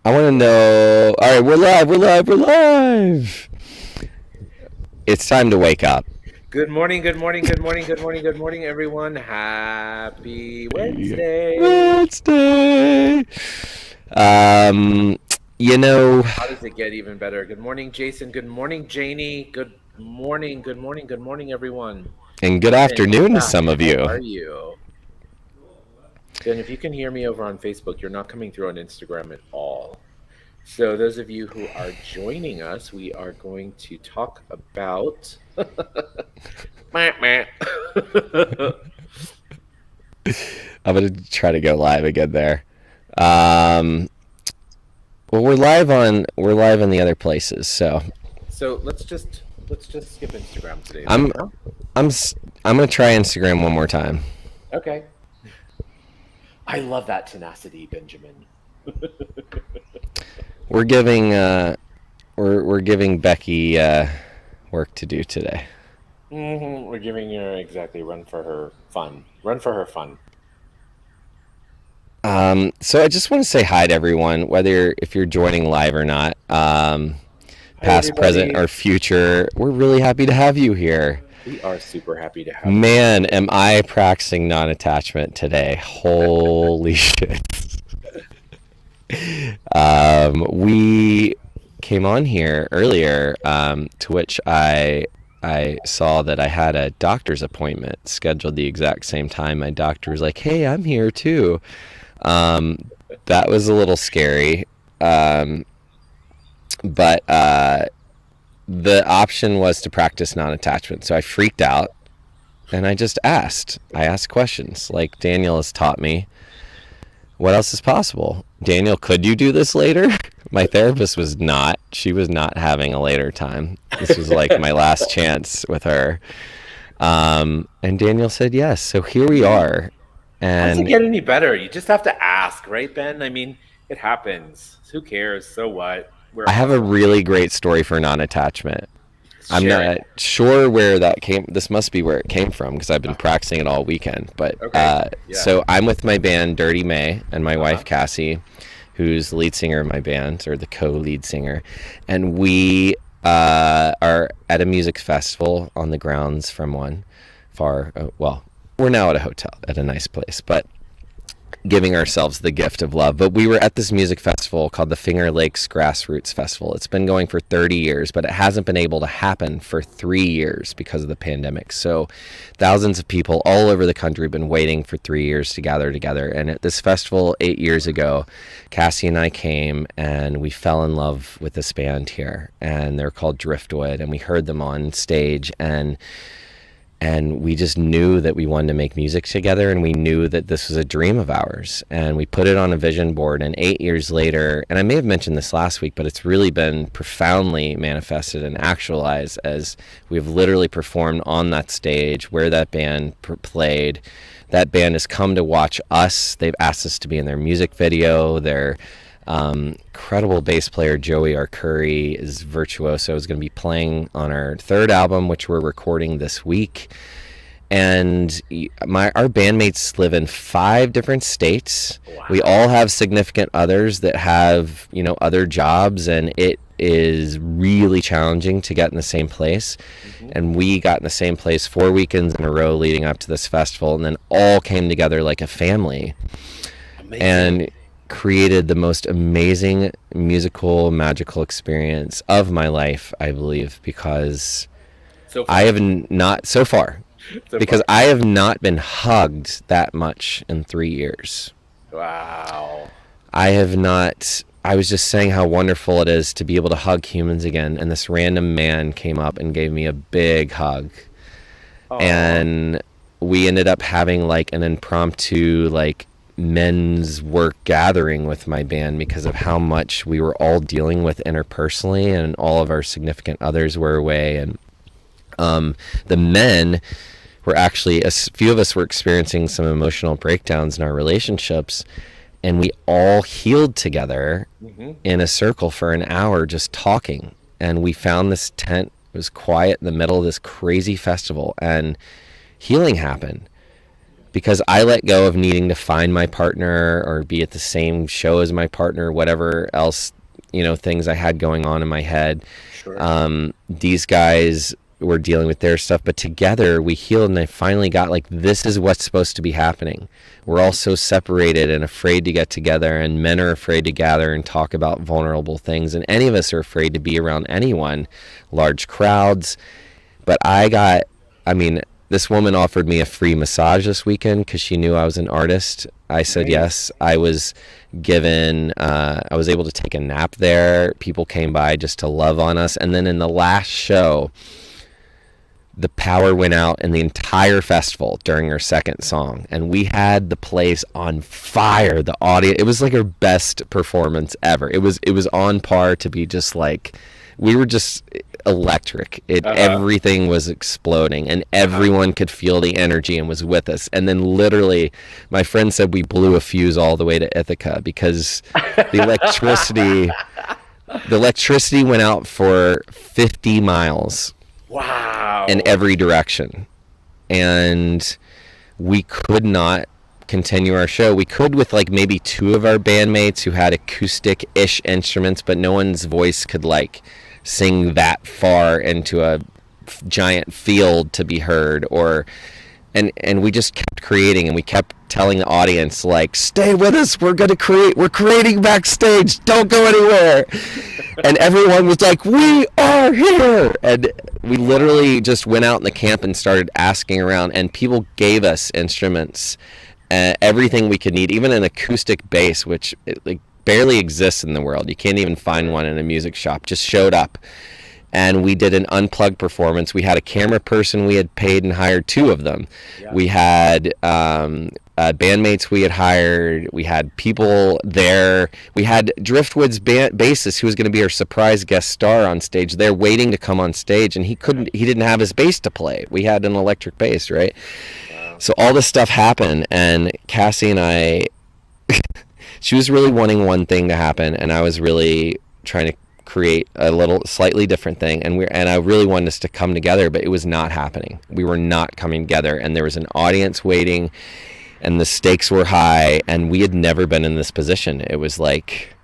I want to know. All right, we're live. We're live. We're live. It's time to wake up. Good morning, good morning, good morning, good morning, good morning, everyone. Happy Wednesday. Wednesday. Um, you know, How does it get even better? Good morning, Jason. Good morning, Janie. Good morning, good morning, good morning, everyone. and good Ben, afternoon to Jack, some of how you. are you? Ben, if you can hear me over on Facebook, you're not coming through on Instagram at all. So, those of you who are joining us, we are going to talk about. Meh, meh. I'm gonna try to go live again there. Um, well, we're live on the other places, so So let's just skip Instagram today then, I'm huh? I'm I'm gonna try Instagram one more time. Okay. I love that tenacity, Benjamin. We're giving we're giving Becky work to do today. We're giving her exactly run for her fun. Run for her fun. So I just want to say hi to everyone, whether if you're joining live or not, Hi, past, present, everybody. or future. We're really happy to have you here. We are super happy to have you. Man, am I practicing non-attachment today? Holy shit! We came on here earlier, to which I saw that I had a doctor's appointment scheduled the exact same time. My doctor was like, "Hey, I'm here too." That was a little scary. Um, but the option was to practice non-attachment. So I freaked out and I just asked. I asked questions like Daniel has taught me. What else is possible? Daniel, could you do this later? My therapist was not. She was not having a later time. This was like my last chance with her. And Daniel said yes. So here we are. How does it And get any better? You just have to ask, right, Ben? I mean, it happens. Who cares? So what? We're I have a awesome. really great story for non-attachment. I'm Share it. not sure where that came. This must be where it came from because I've been practicing it all weekend. But Okay. Yeah. so I'm with my band Dirty May and my wife Uh-huh. Cassie, who's the lead singer of my band or the co-lead singer, and we are at a music festival on the grounds from one. Well, we're now at a hotel at a nice place, but giving ourselves the gift of love. But we were at this music festival called the Finger Lakes Grassroots Festival. It's been going for 30 years, but it hasn't been able to happen for 3 years because of the pandemic. So thousands of people all over the country have been waiting for 3 years to gather together. And at this festival 8 years ago, Cassie and I came and we fell in love with this band here. And they're called Driftwood. And we heard them on stage and we just knew that we wanted to make music together, and we knew that this was a dream of ours, and we put it on a vision board. And 8 years later, and I may have mentioned this last week, but it's really been profoundly manifested and actualized as we've literally performed on that stage where that band played. That band has come to watch us. They've asked us to be in their music video. Their incredible bass player Joey Arcuri is virtuoso. Is going to be playing on our third album, which we're recording this week. And our bandmates live in 5 different states. We Wow. all have significant others that have other jobs, and it is really challenging to get in the same place. Hmm. And we got in the same place 4 weekends in a row leading up to this festival, and then all came together like a family Amazing. and created the most amazing musical magical experience of my life, I believe, because So I far. have not so far So because far. I have not been hugged that much in 3 years. Wow. I have not. I was just saying how wonderful it is to be able to hug humans again, and this random man came up and gave me a big hug, Aw. and we ended up having like an impromptu like men's work gathering with my band because of how much we were all dealing with interpersonally, and all of our significant others were away. And the men were actually, a few of us were experiencing some emotional breakdowns in our relationships, and we all healed together Hmm. in a circle for an hour just talking. And we found this tent. It was quiet in the middle of this crazy festival, and healing happened. because I let go of needing to find my partner or be at the same show as my partner, whatever else, things I had going on in my head. Sure. These guys were dealing with their stuff, but together we healed, and I finally got like, this is what's supposed to be happening. We're all so separated and afraid to get together, and men are afraid to gather and talk about vulnerable things, and any of us are afraid to be around anyone, large crowds. But I mean, this woman offered me a free massage this weekend because she knew I was an artist. I said yes. Nice. I was I was able to take a nap there. People came by just to love on us. And then in the last show, the power went out in the entire festival during her second song, and we had the place on fire. The audience, it was like her best performance ever. It was on par to be just like, we were just electric. Uh-huh. Everything was exploding, and everyone could feel the energy and was with us. And then literally, my friend said we blew a fuse all the way to Ithaca because the electricity the electricity went out for 50 miles in Wow. every direction, and we could not continue our show. We could with like maybe two of our bandmates who had acoustic-ish instruments, but no one's voice could like sing that far into a giant field to be heard. Or and we just kept creating, and we kept telling the audience like, stay with us, we're creating backstage, don't go anywhere. And everyone was like, we are here. And we literally just went out in the camp and started asking around, and people gave us instruments, everything we could need, even an acoustic bass, which like barely exists in the world. You can't even find one in a music shop. Just showed up, and we did an unplugged performance. We had a camera person we had paid and hired two of them. Yeah. We had bandmates we had hired. We had people there. We had Driftwood's bassist, who was going to be our surprise guest star on stage, there waiting to come on stage, and he didn't have his bass to play. We had an electric bass, right? Wow. So all this stuff happened, and Cassie and I, she was really wanting one thing to happen, and I was really trying to create a little slightly different thing, and I really wanted us to come together, but it was not happening. We were not coming together, and there was an audience waiting, and the stakes were high, and we had never been in this position. It was like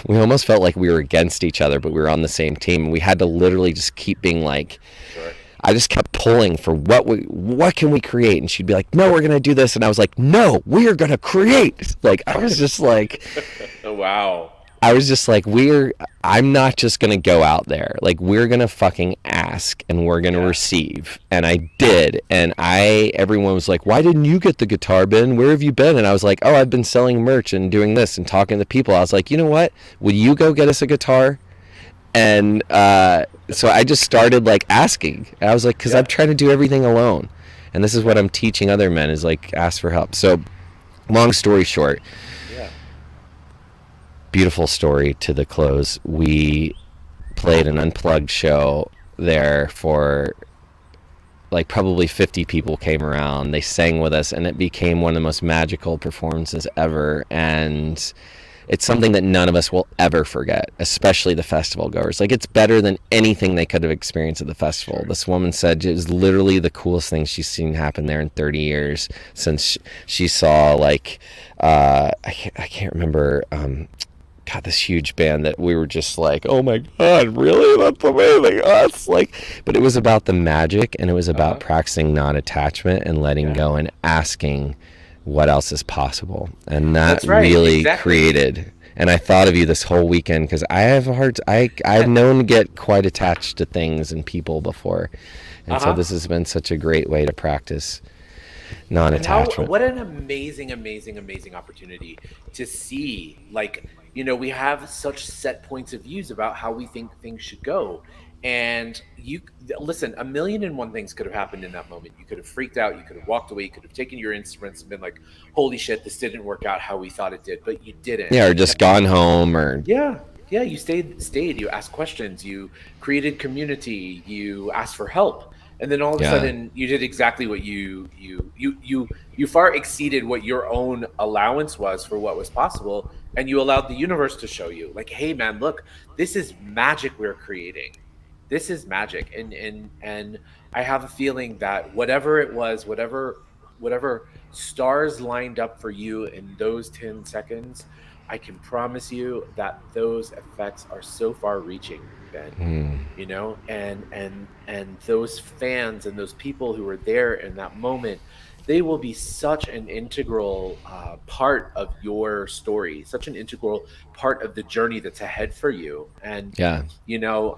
we almost felt like we were against each other, but we were on the same team, and we had to literally just keep being like, Sure. I just kept pulling for what can we create, and she'd be like, no, we're gonna do this, and I was like, no, we are gonna create. Like Wow. I was just like, I'm not just gonna go out there. Like, we're gonna fucking ask, and we're gonna Yeah. receive. And I did. And everyone was like, why didn't you get the guitar, Ben? Where have you been? And I was like, oh, I've been selling merch and doing this and talking to people. I was like, you know what? Will you go get us a guitar? And so I just started like asking. And I was like, because I'm Yeah. trying to do everything alone. And this is what I'm teaching other men, is like, ask for help. So long story short, Yeah. beautiful story to the close. We played an unplugged show there for like probably 50 people came around. They sang with us, and it became one of the most magical performances ever. And it's something that none of us will ever forget, especially the festival goers. Like, it's better than anything they could have experienced at the festival. Sure. This woman said it was literally the coolest thing she's seen happen there in 30 years, since she saw like I can't remember God, this huge band that we were just like, oh my God, really? That's amazing. Us, like, but it was about the magic, and it was about Uh-huh. practicing non-attachment and letting Yeah. go and asking what else is possible. And that That's right. really Exactly. created. And I thought of you this whole weekend because I have a hard. I've known to get quite attached to things and people before, and so Uh-huh. this has been such a great way to practice And how, non-attachment. what an amazing, amazing, amazing opportunity to see. Like, we have such set points of views about how we think things should go. And you listen, a million and one things could have happened in that moment. You could have freaked out, you could have walked away, you could have taken your instruments and been like, holy shit, this didn't work out how we thought it did, but you didn't. Yeah, or You just kept gone home, or Yeah, yeah. You stayed. You asked questions. You created community. You asked for help, and then all of a yeah, sudden, you did exactly what you far exceeded what your own allowance was for what was possible, and you allowed the universe to show you, like, hey, man, look, this is magic we're creating. This is magic, and I have a feeling that whatever it was, whatever whatever stars lined up for you in those 10 seconds, I can promise you that those effects are so far reaching, Ben. Mm. You know, and those fans and those people who were there in that moment, they will be such an integral part of your story, such an integral part of the journey that's ahead for you. And Yeah. you know,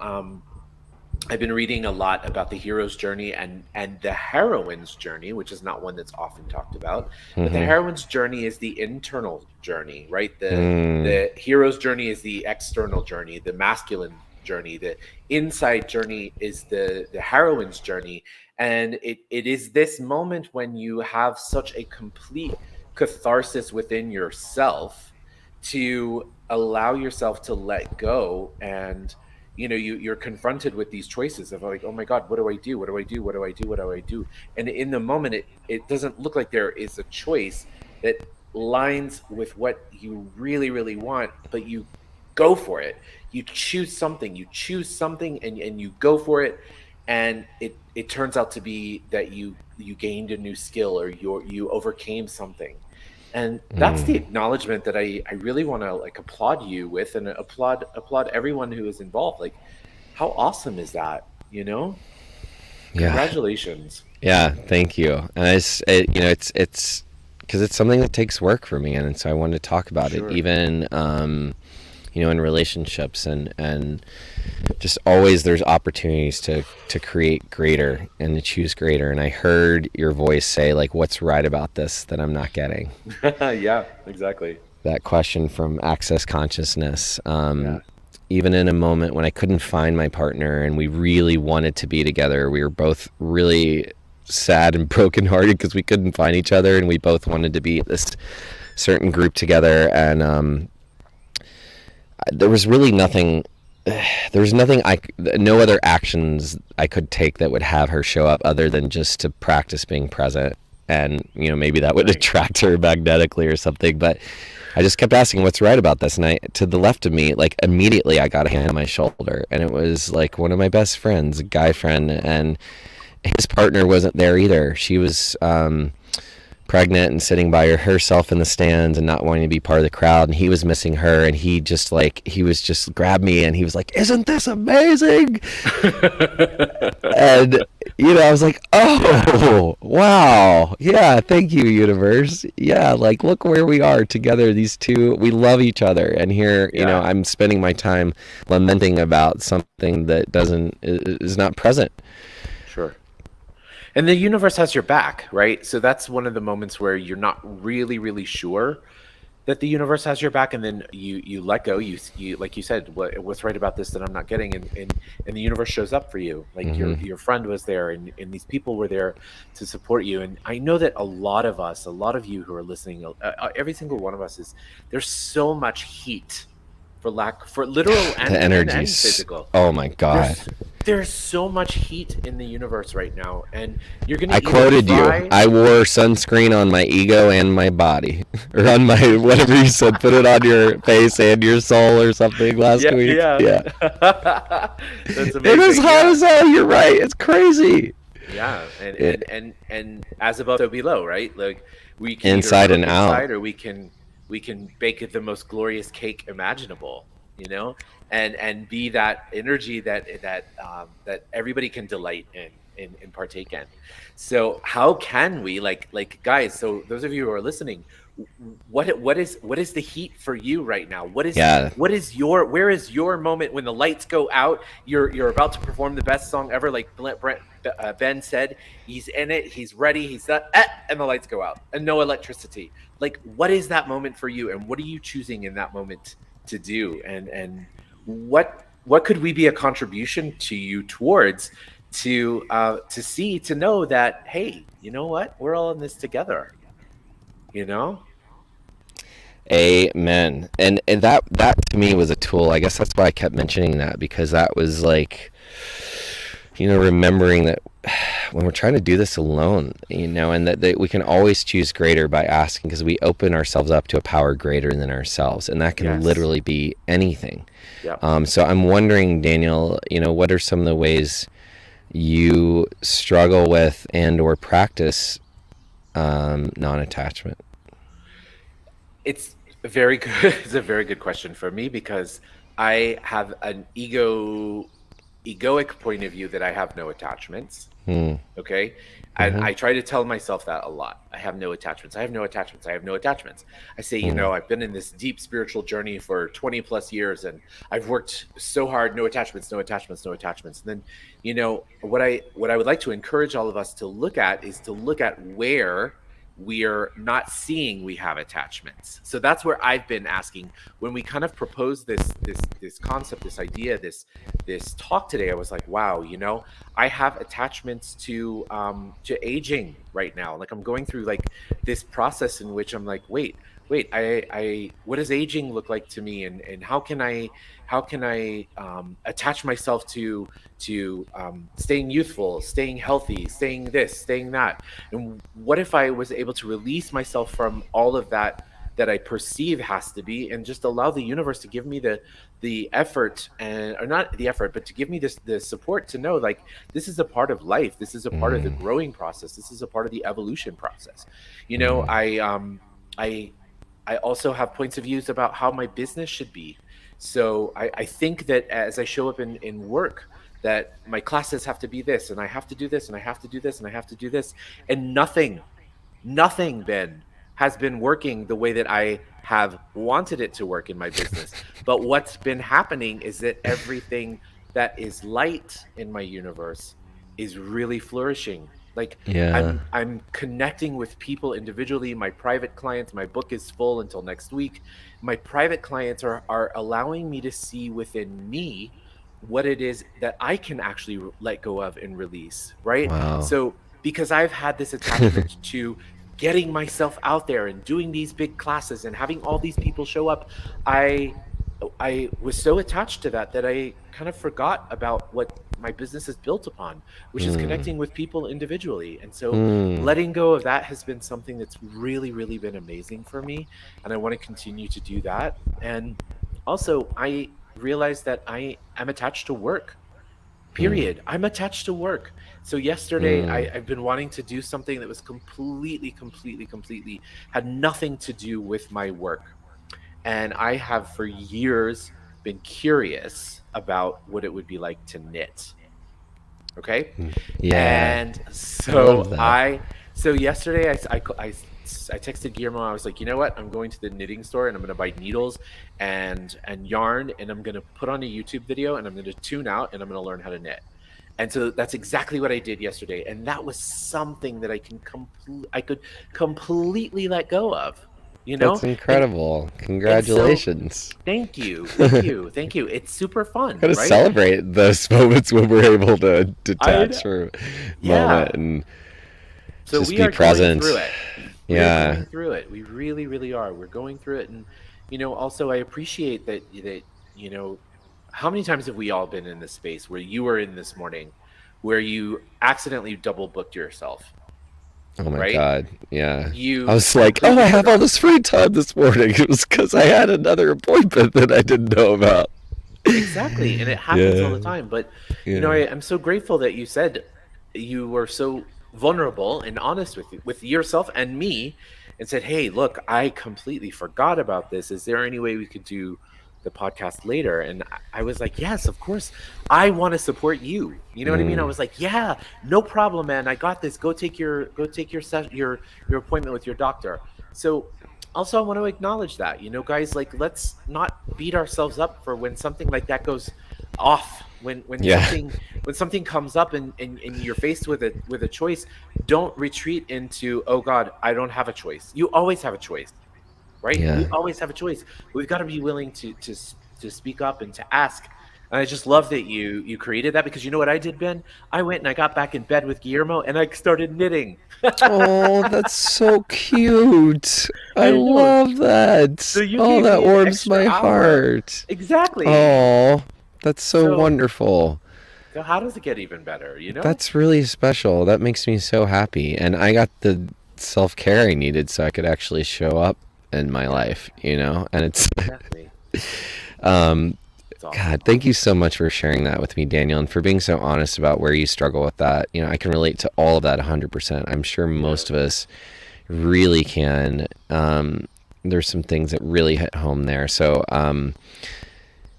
I've been reading a lot about the hero's journey and the heroine's journey, which is not one that's often talked about. But the Mm-hmm. heroine's journey is the internal journey, right? Mm. The hero's journey is the external journey, the masculine journey. The inside journey is the heroine's journey, and it is this moment when you have such a complete catharsis within yourself to allow yourself to let go. And you know, you're confronted with these choices of like, oh my god, what do I do, what do I do, what do I do, what do I do? And in the moment, it doesn't look like there is a choice that lines with what you really really want, but you go for it. You choose something, and you go for it. And it turns out to be that you gained a new skill, or you overcame something. And that's the Mm. acknowledgement that I really want to like applaud you with, and applaud everyone who is involved. Like, how awesome is that, you know? Yeah. Congratulations. Yeah. Thank you. And you know, it's because it's something that takes work for me, and so I wanted to talk about it, Sure. even you know, in relationships, and just always there's opportunities to create greater and to choose greater. And I heard your voice say, like, what's right about this that I'm not getting? Yeah, exactly. That question from Access Consciousness. Yeah. Even in a moment when I couldn't find my partner and we really wanted to be together, we were both really sad and brokenhearted because we couldn't find each other, and we both wanted to be at this certain group together. And there was really nothing. There was nothing no other actions I could take that would have her show up other than just to practice being present. And, you know, maybe that would Right. attract her magnetically or something. But I just kept asking, what's right about this? And to the left of me, like, immediately I got a hand on my shoulder, and it was like one of my best friends, a guy friend, and his partner wasn't there either. She was pregnant and sitting by herself in the stands and not wanting to be part of the crowd, and he was missing her. And he was just grabbed me, and he was like, isn't this amazing? And you know, I was like, oh, wow, yeah, thank you, universe. Yeah, like, look where we are together, these two, we love each other. And here, you know, Yeah, I'm spending my time lamenting about something that is not present. sure. And the universe has your back, right? So that's one of the moments where you're not really really sure that the universe has your back, and then you let go. You like you said, what's right about this that I'm not getting? And the universe shows up for you. Like Hmm. your friend was there, and these people were there to support you. And I know that a lot of us, a lot of you who are listening, every single one of us, is there's so much heat, for literal The and energies, physical. oh my God. There's there's so much heat in the universe right now, and you're gonna I either quoted you. try. I wore sunscreen on my ego and my body, or on my whatever you said. Put it on your face and your soul, or something last Yeah, week. yeah. Yeah, That's it is amazing. hot Yeah. as hell. You're right. It's crazy. Yeah, and It, as above, so below, right? Like we can either inside and cook out. inside, or we can bake the most glorious cake imaginable, you know, and be that energy that everybody can delight in and partake in. So how can we, like guys? So those of you who are listening, what is the heat for you right now? Yeah, Where is your moment when the lights go out? You're about to perform the best song ever, like Ben said. He's in it. He's ready. He's that, and the lights go out, and no electricity. Like, what is that moment for you, and what are you choosing in that moment to do? And what could we be a contribution to you towards, to know that, hey, you know what, we're all in this together. You know. amen. And that to me was a tool. I guess that's why I kept mentioning that, because that was like, you know, remembering that when we're trying to do this alone, you know, and that we can always choose greater by asking, because we open ourselves up to a power greater than ourselves, and that can Yes. literally be anything. Yep. So I'm wondering, Daniel, you know, what are some of the ways you struggle with and or practice non-attachment? It's very good. It's a very good question for me because I have an egoic point of view that I have no attachments. Hmm. Okay. And Mm-hmm. I try to tell myself that a lot. I have no attachments. I have no attachments. I have no attachments. I say, Hmm. I've been in this deep spiritual journey for 20 plus years and I've worked so hard, no attachments, no attachments, no attachments. And then, what I would like to encourage all of us to look at is to look at where we're not seeing we have attachments. So that's where I've been asking when we kind of proposed this concept, this idea, this talk today. I was like, wow, I have attachments to aging right now. Like I'm going through like this process in which I'm like, wait, I what does aging look like to me, and how can I attach myself to staying youthful, staying healthy, staying this, staying that, and what if I was able to release myself from all of that I perceive has to be, and just allow the universe to give me the effort, and or not the effort, but to give me the support to know, like, this is a part of life, this is a part of the Hmm. growing process, this is a part of the evolution process. you know Hmm. i um i I also have points of views about how my business should be. So I think that as I show up in work, that my classes have to be this, and I have to do this, and I have to do this, and I have to do this, and nothing, Ben, has been working the way that I have wanted it to work in my business. But what's been happening is that everything that is light in my universe is really flourishing. Like Yeah. I'm connecting with people individually. My private clients, my book is full until next week. My private clients are allowing me to see within me what it is that I can actually let go of and release, right? Wow. So because I've had this attachment to getting myself out there and doing these big classes and having all these people show up, I I was so attached to that I kind of forgot about what my business is built upon, which is Hmm. connecting with people individually. And so Hmm. letting go of that has been something that's really, really been amazing for me. And I want to continue to do that. And also, I realized that I am attached to work. Hmm. Period. I'm attached to work. So yesterday, Hmm. I've been wanting to do something that was completely had nothing to do with my work. And I have for years been curious about what it would be like to knit. Okay. Yeah. And I love so that. so yesterday I texted Guillermo. I was like, you know what? I'm going to the knitting store and I'm going to buy needles and yarn, and I'm going to put on a YouTube video and I'm going to tune out and I'm going to learn how to knit. And so that's exactly what I did yesterday, and that was something that I could completely let go of, That's and incredible. so Congratulations. thank you. It's super fun, Gotta right? celebrate those moments when we're able to I detach for a moment Yeah. and So just we be are going present. through it. We are Yeah. going through it. We really, really are. We're going through it. And, also I appreciate that, how many times have we all been in this space where you were in this morning where you accidentally double booked yourself, Oh my right? God. Yeah. I You was like, oh, completely I have all forgot. this free time this morning. It was because I had another appointment that I didn't know about. Exactly. And it happens all Yeah. the time. But, Yeah. I'm so grateful that you said you were so vulnerable and honest with yourself and me and said, hey, look, I completely forgot about this. Is there any way we could do the podcast later? And I was like, yes, of course. I want to support you. You know what I mean? I Mm. was like, yeah, no problem, man. I got this. Go take your your appointment with your doctor. So also I want to acknowledge that, guys, like, let's not beat ourselves up for when something like that goes off, when Yeah. something comes up, and you're faced with a choice. Don't retreat into, oh god, I don't have a choice. You always have a choice, right? We Yeah. always have a choice. We've got to be willing to speak up and to ask. And I just love that you created that, because you know what I did, Ben? I went and I got back in bed with Guillermo and I started knitting. Oh, that's so cute. I I know. love So that. you Oh, gave that me an warms extra my hour. heart. Exactly. Oh, that's so So wonderful. so how does it get even better? That's really special. That makes me so happy. And I got the self care I needed so I could actually show up in my Yeah, life. And it's, exactly. um, It's awesome. God, thank you so much for sharing that with me, Daniel, and for being so honest about where you struggle with that. I can relate to all of that 100%. I'm sure Yeah. most of us really can. There's some things that really hit home there. So,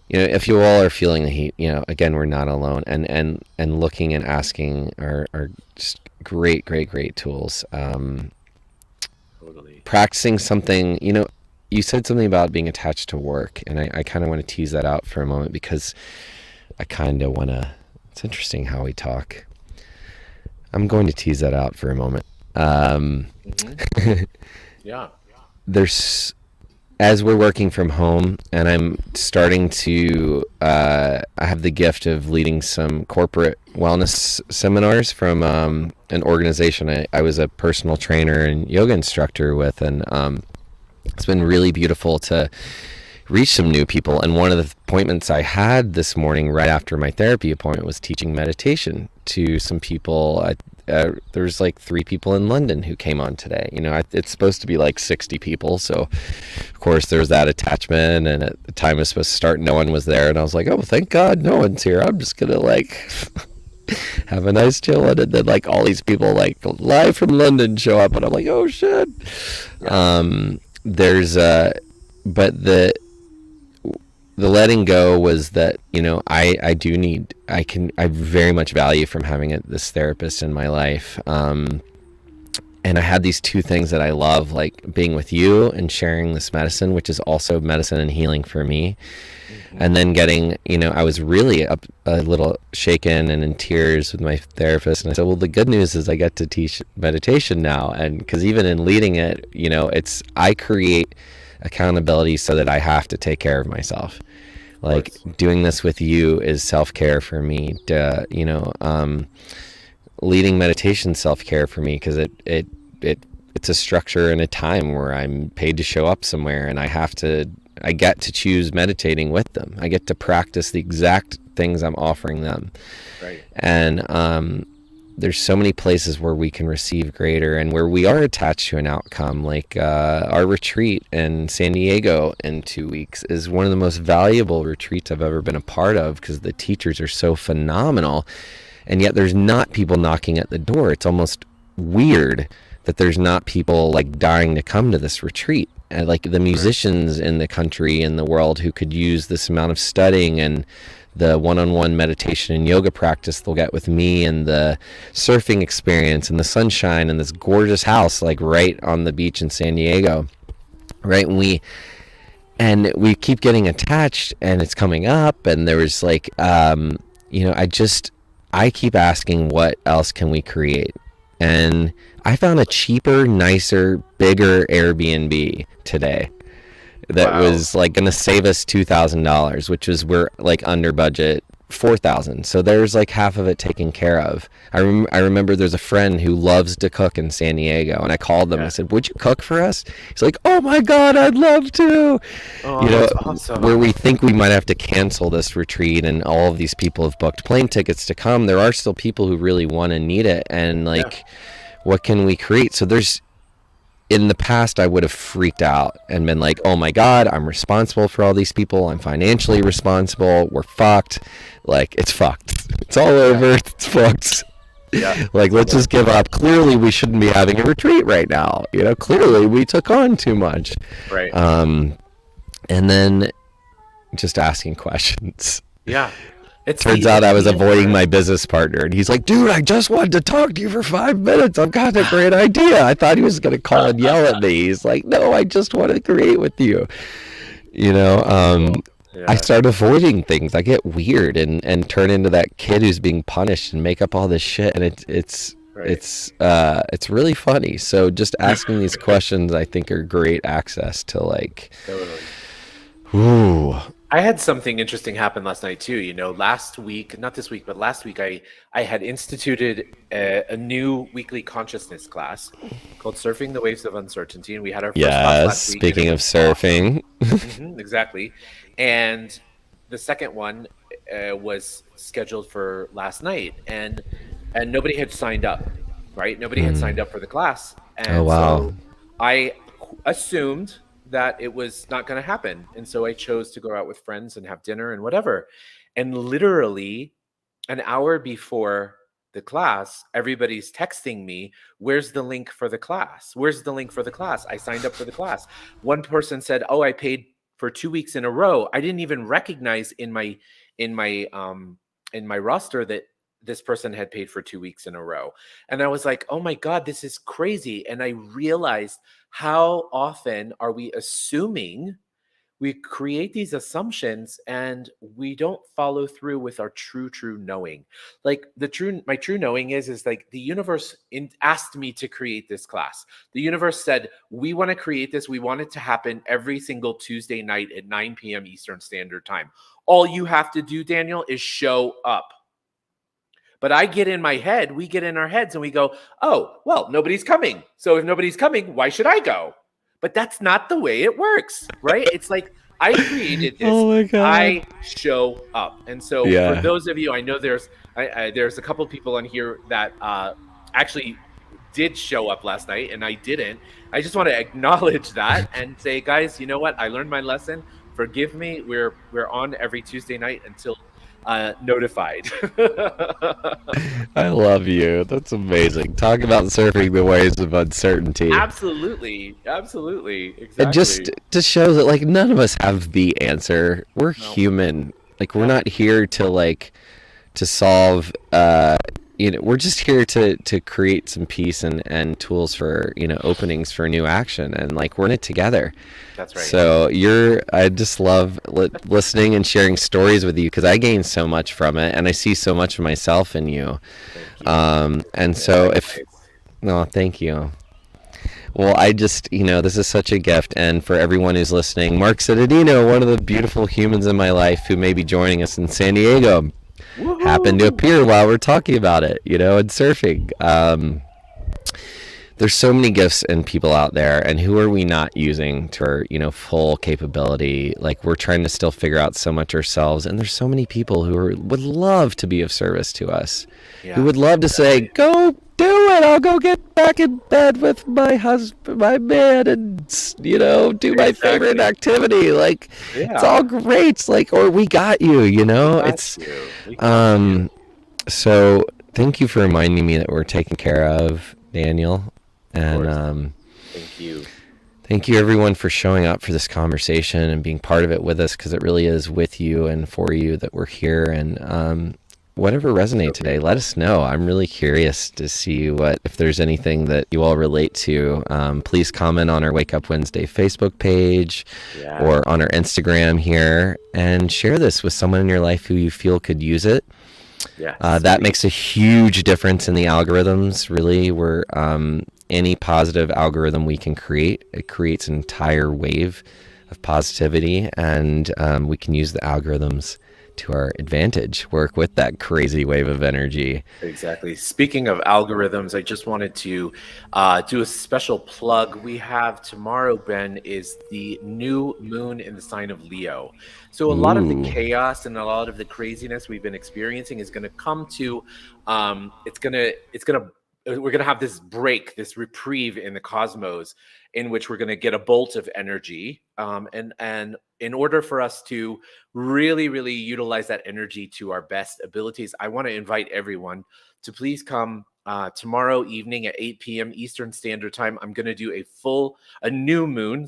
if you all are feeling the heat, again, we're not alone. And looking and asking are just great, great, great tools. Totally. Practicing something, you said something about being attached to work, and I kind of want to tease that out for a moment because I kind of want to. It's interesting how we talk. I'm going to tease that out for a moment. Yeah. There's As we're working from home, and I'm starting to, I have the gift of leading some corporate wellness seminars from an organization I was a personal trainer and yoga instructor with, and it's been really beautiful to reach some new people. And one of the appointments I had this morning right after my therapy appointment was teaching meditation to some people. There's like 3 people in London who came on today. It's supposed to be like 60 people, so of course there's that attachment, and at the time it was supposed to start, no one was there, and I was like, oh, thank God no one's here. I'm just gonna like have a nice chill. And then like all these people like live from London show up, and I'm like, oh shit. There's but the letting go was that, I very much value from having this therapist in my life. And I had these 2 things that I love, like being with you and sharing this medicine, which is also medicine and healing for me. And then getting, I was really a little shaken and in tears with my therapist. And I said, well, the good news is I get to teach meditation now. And because even in leading it, I create accountability so that I have to take care of myself. Like doing this with you is self-care for me. Leading meditation self-care for me, because it's a structure and a time where I'm paid to show up somewhere, and I get to choose meditating with them. I get to practice the exact things I'm offering them. Right. And there's so many places where we can receive greater, and where we are attached to an outcome. Like our retreat in San Diego in 2 weeks is one of the most valuable retreats I've ever been a part of, because the teachers are so phenomenal, and yet there's not people knocking at the door. It's almost weird that there's not people like dying to come to this retreat. And like the musicians in the country and the world who could use this amount of studying and the one-on-one meditation and yoga practice they'll get with me, and the surfing experience and the sunshine and this gorgeous house like right on the beach in San Diego, right? And we keep getting attached, and it's coming up, and there was like I keep asking, what else can we create? And I found a cheaper, nicer, bigger Airbnb today that was like going to save us $2,000, which is, we're like under budget $4,000. So there's like half of it taken care of. I remember there's a friend who loves to cook in San Diego, and I called them. I said, would you cook for us? He's like, oh my God, I'd love to. Oh, that's awesome. Where we think we might have to cancel this retreat and all of these people have booked plane tickets to come, there are still people who really want and need it. And like, what can we create? So in the past, I would have freaked out and been like, oh my God, I'm responsible for all these people. I'm financially responsible. We're fucked. Like, it's fucked. It's all over. It's fucked. Yeah. Like, let's just give up. Clearly, we shouldn't be having a retreat right now. Clearly we took on too much. Right. And then just asking questions. Yeah. Turns out I was avoiding my business partner, and he's like, dude, I just wanted to talk to you for 5 minutes. I've got a great idea. I thought he was going to call and yell at me. He's like, no, I just want to create with you. I start avoiding things. I get weird and turn into that kid who's being punished and make up all this shit. And it's really funny. So just asking these questions, I think, are great access to like, ooh. I had something interesting happen last night too. Last week, not this week, but last week, I had instituted a new weekly consciousness class called Surfing the Waves of Uncertainty. And we had our first class last week. Speaking of surfing. Exactly. And the second one was scheduled for last night, and nobody had signed up, right? Nobody had signed up for the class. And so I assumed that it was not going to happen. And so I chose to go out with friends and have dinner and whatever. And literally an hour before the class, everybody's texting me, where's the link for the class? Where's the link for the class? I signed up for the class. One person said, oh, I paid for 2 weeks in a row. I didn't even recognize in my in my roster that this person had paid for 2 weeks in a row. And I was like, oh my God, this is crazy. And I realized, how often are we assuming? We create these assumptions and we don't follow through with our true knowing. Like my true knowing is like the universe asked me to create this class. The universe said, we want to create this. We want it to happen every single Tuesday night at 9 p.m. Eastern Standard Time. All you have to do, Daniel, is show up. But I get in my head, we get in our heads and we go, oh, well, nobody's coming. So if nobody's coming, why should I go? But that's not the way it works, right? It's like, I created this. Oh my God. I show up. And so for those of you, I know there's a couple of people on here that actually did show up last night and I didn't. I just want to acknowledge that and say, guys, you know what? I learned my lesson. Forgive me. We're on every Tuesday night until notified. I love you. That's amazing. Talk about surfing the waves of uncertainty. Absolutely, exactly. And just to show that like none of us have the answer. We're human. Like we're not here to solve we're just here to create some peace and tools for, openings for new action, and like we're in it together. That's right. So I just love listening and sharing stories with you, because I gain so much from it and I see so much of myself in you. And so thank you. Well, I just, this is such a gift. And for everyone who's listening, Mark Cittadino, one of the beautiful humans in my life who may be joining us in San Diego, happened to appear while we're talking about it, and surfing. There's so many gifts and people out there, and who are we not using to our, full capability? Like, we're trying to still figure out so much ourselves, and there's so many people who would love to be of service to us, who would love to say, go do it, I'll go get back in bed with my husband, my man, and, do my favorite activity. Like, it's all great. It's like, or we got you, so thank you for reminding me that we're taken care of, Daniel. And thank you everyone for showing up for this conversation and being part of it with us, because it really is with you and for you that we're here. And whatever resonates today, let us know. I'm really curious to see if there's anything that you all relate to. Please comment on our Wake Up Wednesday Facebook page or on our Instagram here, and share this with someone in your life who you feel could use it. That makes a huge difference in the algorithms. Really, we're any positive algorithm we can create, it creates an entire wave of positivity, and we can use the algorithms to our advantage, work with that crazy wave of energy. Exactly. Speaking of algorithms, I just wanted to do a special plug. We have tomorrow, Ben, is the new moon in the sign of Leo. So a lot of the chaos and a lot of the craziness we've been experiencing is going to come to, we're going to have this break, this reprieve in the cosmos, in which we're going to get a bolt of energy. And in order for us to really, really utilize that energy to our best abilities, I want to invite everyone to please come tomorrow evening at 8 p.m. Eastern Standard Time. I'm going to do a new moon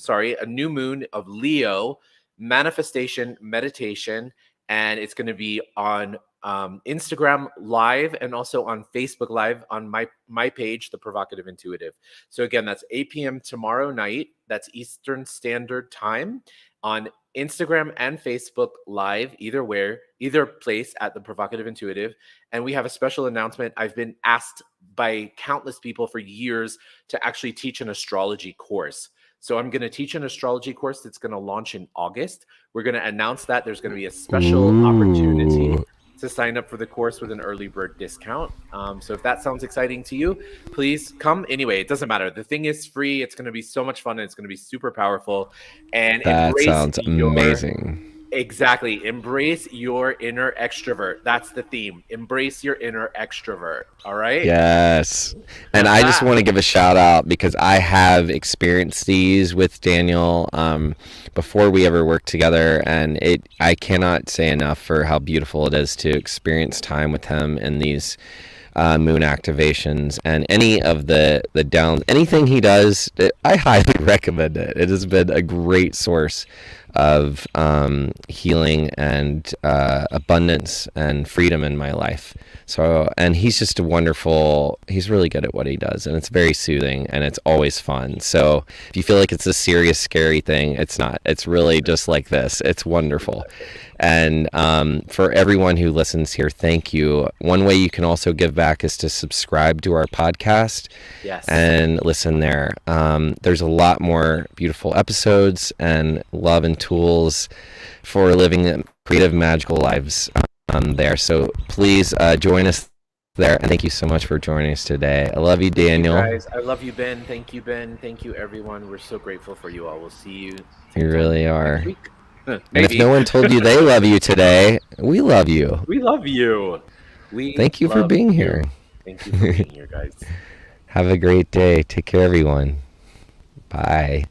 of Leo manifestation meditation. And it's going to be on Instagram Live and also on Facebook Live on my page, The Provocative Intuitive. So again, that's 8 p.m. tomorrow night. That's Eastern Standard Time on Instagram and Facebook Live, either place at The Provocative Intuitive. And we have a special announcement. I've been asked by countless people for years to actually teach an astrology course. So I'm going to teach an astrology course that's going to launch in August. We're going to announce that there's going to be a special opportunity to sign up for the course with an early bird discount. So if that sounds exciting to you, please come. Anyway, it doesn't matter. The thing is free. It's going to be so much fun, and it's going to be super powerful. And that sounds amazing. Exactly. Embrace your inner extrovert. That's the theme. Embrace your inner extrovert. All right? Yes. And I just want to give a shout out, because I have experienced these with Daniel before we ever worked together, and I cannot say enough for how beautiful it is to experience time with him in these moon activations, and any of the downs, anything he does, I highly recommend it. It has been a great source of healing and abundance and freedom in my life. So, and he's just he's really good at what he does, and it's very soothing, and it's always fun. So if you feel like it's a serious, scary thing, it's not. It's really just like this. It's wonderful. And for everyone who listens here, thank you. One way you can also give back is to subscribe to our podcast. Yes. And listen there. There's a lot more beautiful episodes and love and tools for living creative, magical lives there. So please join us there. And thank you so much for joining us today. I love you, Daniel. Thank you guys. I love you, Ben. Thank you, Ben. Thank you, everyone. We're so grateful for you all. We'll see you. You really are. Next week. And if no one told you they love you today, we love you. We love you. Thank you for being here. Thank you for being here, guys. Have a great day. Take care, everyone. Bye.